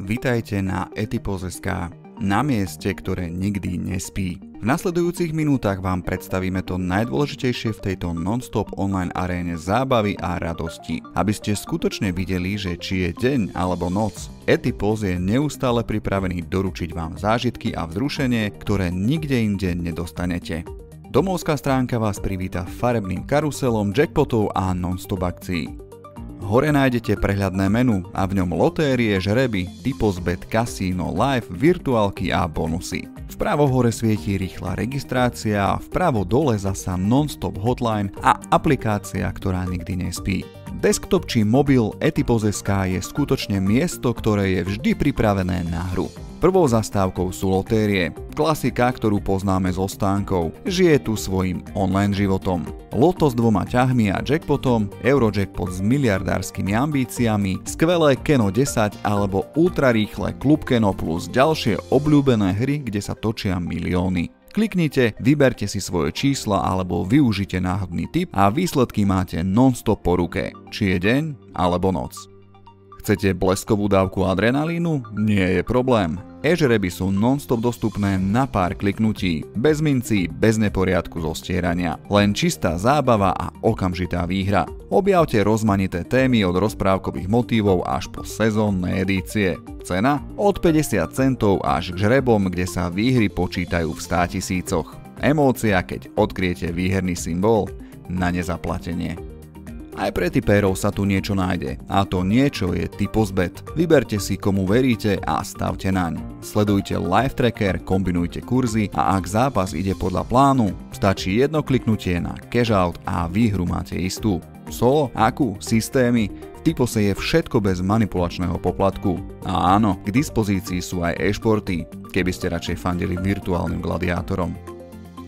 Vitajte na Etipos.sk, na mieste, ktoré nikdy nespí. V nasledujúcich minútach vám predstavíme to najdôležitejšie v tejto non-stop online aréne zábavy a radosti. Aby ste skutočne videli, že či je deň alebo noc, Etipos je neustále pripravený doručiť vám zážitky a vzrušenie, ktoré nikde inde nedostanete. Domovská stránka vás privíta farebným karuselom, jackpotov a non-stop akcií. Hore nájdete prehľadné menu a v ňom lotérie, žreby, Typosbet, kasíno, live, virtuálky a bonusy. Vpravo hore svieti rýchla registrácia a vpravo dole zasa non-stop hotline a aplikácia, ktorá nikdy nespí. Desktop či mobil Etipos.sk je skutočne miesto, ktoré je vždy pripravené na hru. Prvou zastávkou sú lotérie, klasika, ktorú poznáme zo stánkov, žije tu svojím online životom. Loto s 2 ťahmi a jackpotom, Eurojackpot s miliardárskymi ambíciami, skvelé Keno 10 alebo ultrarýchle Klub Keno plus ďalšie obľúbené hry, kde sa točia milióny. Kliknite, vyberte si svoje čísla alebo využite náhodný tip a výsledky máte non-stop po ruke, či je deň alebo noc. Chcete bleskovú dávku adrenalínu? Nie je problém. E-žreby sú non-stop dostupné na pár kliknutí, bez mincí, bez neporiadku zo stierania. Len čistá zábava a okamžitá výhra. Objavte rozmanité témy od rozprávkových motívov až po sezónne edície. Cena? Od 50 centov až k žrebom, kde sa výhry počítajú v 100 000. Emócia, keď odkriete výherný symbol na nezaplatenie. Aj pre tipérov sa tu niečo nájde a to niečo je Typosbet. Vyberte si, komu veríte a stavte naň. Sledujte live tracker, kombinujte kurzy a ak zápas ide podľa plánu, stačí jedno kliknutie na cash out a výhru máte istú. Solo, akú, systémy? V Typose je všetko bez manipulačného poplatku. A áno, k dispozícii sú aj e-športy, keby ste radšej fandili virtuálnym gladiátorom.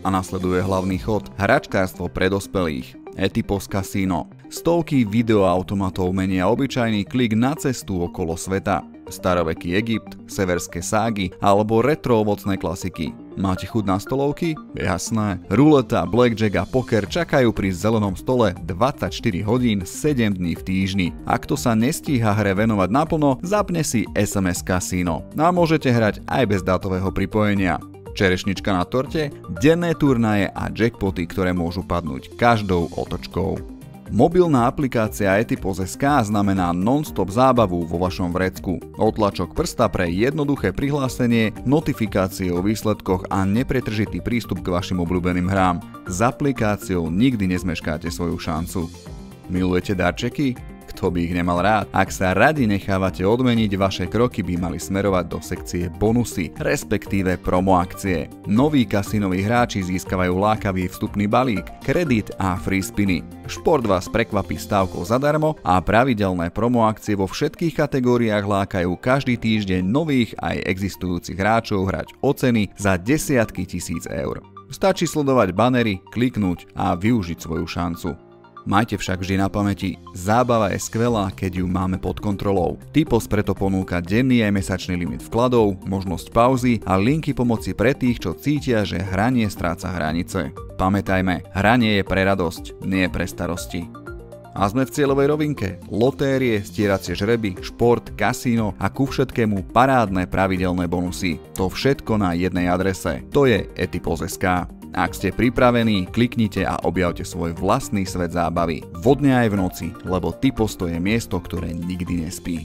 A nasleduje hlavný chod, hračkárstvo pre dospelých. Etipos Casino. Stovky videoautomatov menia obyčajný klik na cestu okolo sveta. Staroveký Egypt, severské ságy alebo retro ovocné klasiky. Máte chuť na stolovky? Jasné. Ruleta, blackjack a poker čakajú pri zelenom stole 24 hodín 7 dní v týždni. Ak to sa nestíha hre venovať naplno, zapne si SMS Casino. A môžete hrať aj bez dátového pripojenia. Čerešnička na torte, denné turnaje a jackpoty, ktoré môžu padnúť každou otočkou. Mobilná aplikácia Etipos.sk znamená non-stop zábavu vo vašom vrecku. Otlačok prsta pre jednoduché prihlásenie, notifikácie o výsledkoch a nepretržitý prístup k vašim obľúbeným hrám. S aplikáciou nikdy nezmeškáte svoju šancu. Milujete darčeky? Kto by ich nemal rád? Ak sa radi nechávate odmeniť, vaše kroky by mali smerovať do sekcie bonusy, respektíve promo akcie. Noví kasínoví hráči získavajú lákavý vstupný balík, kredit a free spiny. Šport vás prekvapí stávkou zadarmo a pravidelné promo akcie vo všetkých kategóriách lákajú každý týždeň nových aj existujúcich hráčov hrať o ceny za desiatky tisíc eur. Stačí sledovať banery, kliknúť a využiť svoju šancu. Majte však vždy na pamäti, zábava je skvelá, keď ju máme pod kontrolou. Typos preto ponúka denný aj mesačný limit vkladov, možnosť pauzy a linky pomoci pre tých, čo cítia, že hranie stráca hranice. Pamätajme, hranie je pre radosť, nie pre starosti. A sme v cieľovej rovinke. Lotérie, stieracie žreby, šport, kasíno a ku všetkému parádne pravidelné bonusy. To všetko na jednej adrese. To je Etipos.sk. Ak ste pripravení, kliknite a objavte svoj vlastný svet zábavy. Vodne aj v noci, lebo Typos to je miesto, ktoré nikdy nespí.